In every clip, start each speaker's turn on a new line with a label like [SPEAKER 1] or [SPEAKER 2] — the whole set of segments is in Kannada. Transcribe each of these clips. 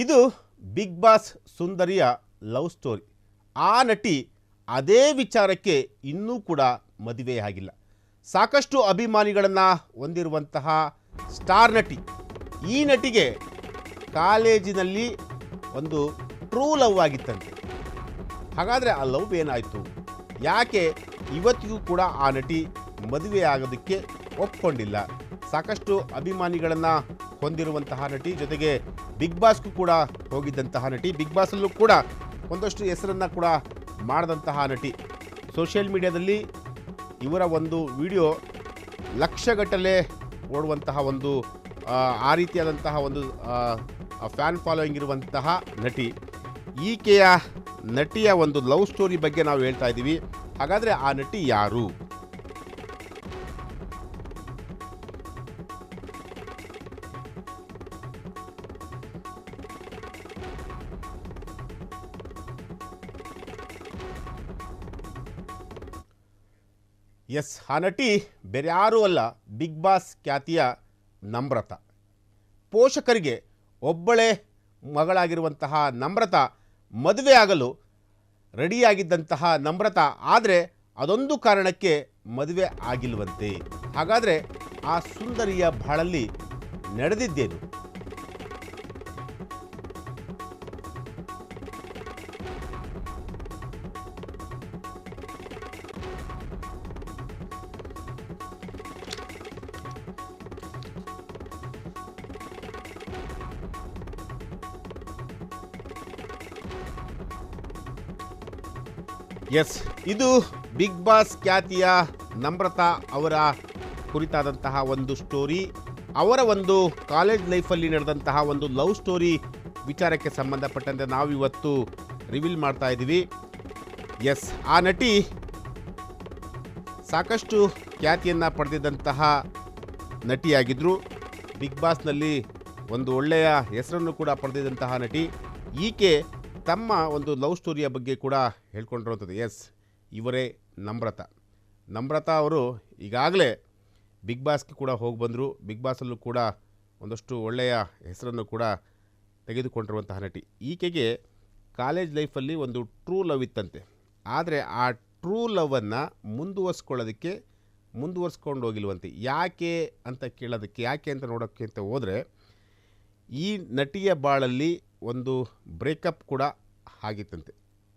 [SPEAKER 1] ಇದು ಬಿಗ್ ಬಾಸ್ ಸುಂದರಿಯ ಲವ್ ಸ್ಟೋರಿ. ಆ ನಟಿ ಅದೇ ವಿಚಾರಕ್ಕೆ ಇನ್ನೂ ಕೂಡ ಮದುವೆಯಾಗಿಲ್ಲ. ಸಾಕಷ್ಟು ಅಭಿಮಾನಿಗಳನ್ನು ಹೊಂದಿರುವಂತಹ ಸ್ಟಾರ್ ನಟಿ. ಈ ನಟಿಗೆ ಕಾಲೇಜಿನಲ್ಲಿ ಒಂದು ಟ್ರೂ ಲವ್ ಆಗಿತ್ತಂತೆ. ಹಾಗಾದರೆ ಆ ಲವ್ ಏನಾಯಿತು? ಯಾಕೆ ಇವತ್ತಿಗೂ ಕೂಡ ಆ ನಟಿ ಮದುವೆ ಆಗೋದಕ್ಕೆ ಒಪ್ಕೊಂಡಿಲ್ಲ? ಸಾಕಷ್ಟು ಅಭಿಮಾನಿಗಳನ್ನು ಹೊಂದಿರುವಂತಹ ನಟಿ, ಜೊತೆಗೆ ಬಿಗ್ ಬಾಸ್ಗೂ ಕೂಡ ಹೋಗಿದ್ದಂತಹ ನಟಿ, ಬಿಗ್ ಬಾಸಲ್ಲೂ ಕೂಡ ಒಂದಷ್ಟು ಹೆಸರನ್ನು ಕೂಡ ಮಾಡಿದಂತಹ ನಟಿ. ಸೋಷಿಯಲ್ ಮೀಡಿಯಾದಲ್ಲಿ ಇವರ ಒಂದು ವಿಡಿಯೋ ಲಕ್ಷಗಟ್ಟಲೆ ಓಡುವಂತಹ ಒಂದು ಆ ರೀತಿಯಾದಂತಹ ಒಂದು ಫ್ಯಾನ್ ಫಾಲೋಯಿಂಗ್ ಇರುವಂತಹ ನಟಿ. ಈಕೆಯ ನಟಿಯ ಒಂದು ಲವ್ ಸ್ಟೋರಿ ಬಗ್ಗೆ ನಾವು ಹೇಳ್ತಾ ಇದ್ದೀವಿ. ಹಾಗಾದರೆ ಆ ನಟಿ ಯಾರು? ಎಸ್, ಆ ನಟಿ ಬೇರೆ ಯಾರೂ ಅಲ್ಲ, ಬಿಗ್ ಬಾಸ್ ಖ್ಯಾತಿಯ ನಮ್ರತಾ. ಪೋಷಕರಿಗೆ ಒಬ್ಬಳೇ ಮಗಳಾಗಿರುವಂತಹ ನಮ್ರತಾ ಮದುವೆ ಆಗಲು ರೆಡಿಯಾಗಿದ್ದಂತಹ ನಮ್ರತಾ, ಆದರೆ ಅದೊಂದು ಕಾರಣಕ್ಕೆ ಮದುವೆ ಆಗಿಲ್ವಂತೆ. ಹಾಗಾದರೆ ಆ ಸುಂದರಿಯ ಬಾಳಲ್ಲಿ ನಡೆದಿದ್ದೇನು? ಎಸ್, ಇದು ಬಿಗ್ ಬಾಸ್ ಖ್ಯಾತಿಯ ನಮ್ರತಾ ಅವರ ಕುರಿತಾದಂತಹ ಒಂದು ಸ್ಟೋರಿ. ಅವರ ಒಂದು ಕಾಲೇಜ್ ಲೈಫಲ್ಲಿ ನಡೆದಂತಹ ಒಂದು ಲವ್ ಸ್ಟೋರಿ ವಿಚಾರಕ್ಕೆ ಸಂಬಂಧಪಟ್ಟಂತೆ ನಾವು ಇವತ್ತು ರಿವೀಲ್ ಮಾಡ್ತಾ ಇದ್ದೀವಿ. ಎಸ್, ಆ ನಟಿ ಸಾಕಷ್ಟು ಖ್ಯಾತಿಯನ್ನು ಪಡೆದಿದ್ದಂತಹ ನಟಿಯಾಗಿದ್ದರು. ಬಿಗ್ ಬಾಸ್ನಲ್ಲಿ ಒಂದು ಒಳ್ಳೆಯ ಹೆಸರನ್ನು ಕೂಡ ಪಡೆದಿದ್ದಂತಹ ನಟಿ. ಈಕೆ ತಮ್ಮ ಒಂದು ಲವ್ ಸ್ಟೋರಿಯ ಬಗ್ಗೆ ಕೂಡ ಹೇಳ್ಕೊಂಡಿರುವಂಥದ್ದು. ಎಸ್, ಇವರೇ ನಮ್ರತಾ. ನಮ್ರತಾ ಅವರು ಈಗಾಗಲೇ ಬಿಗ್ ಬಾಸ್ಗೆ ಕೂಡ ಹೋಗಿ ಬಂದರು. ಬಿಗ್ ಬಾಸಲ್ಲೂ ಕೂಡ ಒಂದಷ್ಟು ಒಳ್ಳೆಯ ಹೆಸರನ್ನು ಕೂಡ ತೆಗೆದುಕೊಂಡಿರುವಂತಹ ನಟಿ. ಈಕೆಗೆ ಕಾಲೇಜ್ ಲೈಫಲ್ಲಿ ಒಂದು ಟ್ರೂ ಲವ್ ಇತ್ತಂತೆ. ಆದರೆ ಆ ಟ್ರೂ ಲವನ್ನು ಮುಂದುವರ್ಸ್ಕೊಂಡು ಹೋಗಿಲ್ವಂತೆ. ಯಾಕೆ ಅಂತ ಕೇಳೋದಕ್ಕೆ, ಯಾಕೆ ಅಂತ ನೋಡೋಕ್ಕೆ ಅಂತ ಹೋದರೆ, ಈ ನಟಿಯ ಬಾಳಲ್ಲಿ ಒಂದು ಬ್ರೇಕಪ್ ಕೂಡ ಆಗಿತ್ತಂತೆ.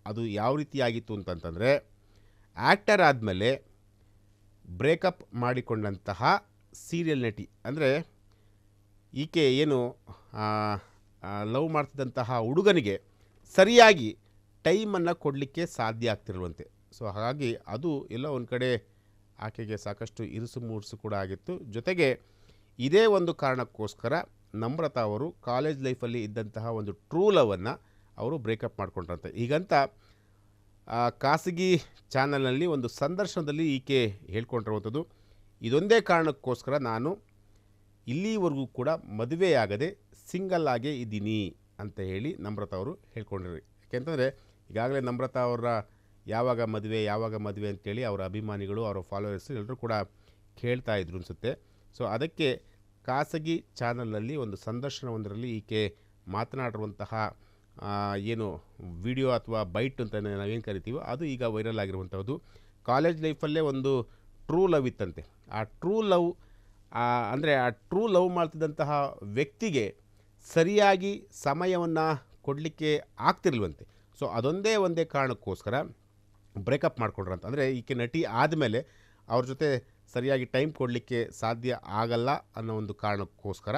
[SPEAKER 1] ಅದು ಯಾವ ರೀತಿ ಆಗಿತ್ತು ಅಂತಂತಂದರೆ, ಆ್ಯಕ್ಟರ್ ಆದಮೇಲೆ ಬ್ರೇಕಪ್ ಮಾಡಿಕೊಂಡಂತಹ ಸೀರಿಯಲ್ ನಟಿ. ಅಂದರೆ ಈಕೆ ಏನು ಲವ್ ಮಾಡ್ತಿದ್ದಂತಹ ಹುಡುಗನಿಗೆ ಸರಿಯಾಗಿ ಟೈಮನ್ನು ಕೊಡಲಿಕ್ಕೆ ಸಾಧ್ಯ ಆಗ್ತಿರುವಂತೆ. ಸೊ ಹಾಗಾಗಿ ಅದು ಎಲ್ಲ ಒಂದು ಕಡೆ ಆಕೆಗೆ ಸಾಕಷ್ಟು ಇರುಸು ಮುರುಸು ಕೂಡ ಆಗಿತ್ತು. ಜೊತೆಗೆ ಇದೇ ಒಂದು ಕಾರಣಕ್ಕೋಸ್ಕರ ನಮ್ರತಾ ಅವರು ಕಾಲೇಜ್ ಲೈಫಲ್ಲಿ ಇದ್ದಂತಹ ಒಂದು ಟ್ರೂ ಲವನ್ನು ಅವರು ಬ್ರೇಕಪ್ ಮಾಡ್ಕೊಂಡ್ರಂತೆ. ಹೀಗಂತ ಖಾಸಗಿ ಚಾನಲ್ನಲ್ಲಿ ಒಂದು ಸಂದರ್ಶನದಲ್ಲಿ ಈಕೆ ಹೇಳ್ಕೊಂಡಿರುವಂಥದ್ದು. ಇದೊಂದೇ ಕಾರಣಕ್ಕೋಸ್ಕರ ನಾನು ಇಲ್ಲಿವರೆಗೂ ಕೂಡ ಮದುವೆಯಾಗದೆ ಸಿಂಗಲ್ ಆಗೇ ಇದ್ದೀನಿ ಅಂತ ಹೇಳಿ ನಮ್ರತಾ ಅವರು ಹೇಳ್ಕೊಂಡಿರಿ. ಯಾಕೆಂತಂದರೆ ಈಗಾಗಲೇ ನಮ್ರತಾ ಅವರ ಯಾವಾಗ ಮದುವೆ ಅಂತೇಳಿ ಅವರ ಅಭಿಮಾನಿಗಳು, ಅವರ ಫಾಲೋವರ್ಸು ಎಲ್ಲರೂ ಕೂಡ ಕೇಳ್ತಾ ಇದ್ರು ಅನಿಸುತ್ತೆ. ಸೊ ಅದಕ್ಕೆ ಖಾಸಗಿ ಚಾನಲ್ನಲ್ಲಿ ಒಂದು ಸಂದರ್ಶನವೊಂದರಲ್ಲಿ ಈಕೆ ಮಾತನಾಡಿರುವಂತಹ ಏನು ವಿಡಿಯೋ ಅಥವಾ ಬೈಟ್ ಅಂತ ನಾವೇನು ಕರಿತೀವೋ ಅದು ಈಗ ವೈರಲ್ ಆಗಿರುವಂಥದ್ದು. ಕಾಲೇಜ್ ಲೈಫಲ್ಲೇ ಒಂದು ಟ್ರೂ ಲವ್ ಇತ್ತಂತೆ. ಆ ಟ್ರೂ ಲವ್ ಮಾಡ್ತಿದ್ದಂತಹ ವ್ಯಕ್ತಿಗೆ ಸರಿಯಾಗಿ ಸಮಯವನ್ನು ಕೊಡಲಿಕ್ಕೆ ಆಗ್ತಿರ್ಲಿಲ್ವಂತೆ. ಸೊ ಒಂದೇ ಕಾರಣಕ್ಕೋಸ್ಕರ ಬ್ರೇಕಪ್ ಮಾಡ್ಕೊಂಡ್ರಂತ. ಅಂದರೆ ಈಕೆ ನಟಿ ಆದಮೇಲೆ ಅವ್ರ ಜೊತೆ ಸರಿಯಾಗಿ ಟೈಮ್ ಕೊಡಲಿಕ್ಕೆ ಸಾಧ್ಯ ಆಗಲ್ಲ ಅನ್ನೋ ಒಂದು ಕಾರಣಕ್ಕೋಸ್ಕರ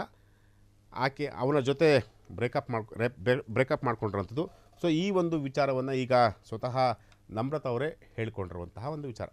[SPEAKER 1] ಆಕೆ ಅವನ ಜೊತೆ ಬ್ರೇಕಪ್ ಮಾಡ್ಕೊಂಡಿರೋಂಥದ್ದು. ಸೊ ಈ ಒಂದು ವಿಚಾರವನ್ನು ಈಗ ಸ್ವತಃ ನಮ್ರತಾ ಅವರೇ ಹೇಳ್ಕೊಂಡಿರುವಂತಹ ಒಂದು ವಿಚಾರ.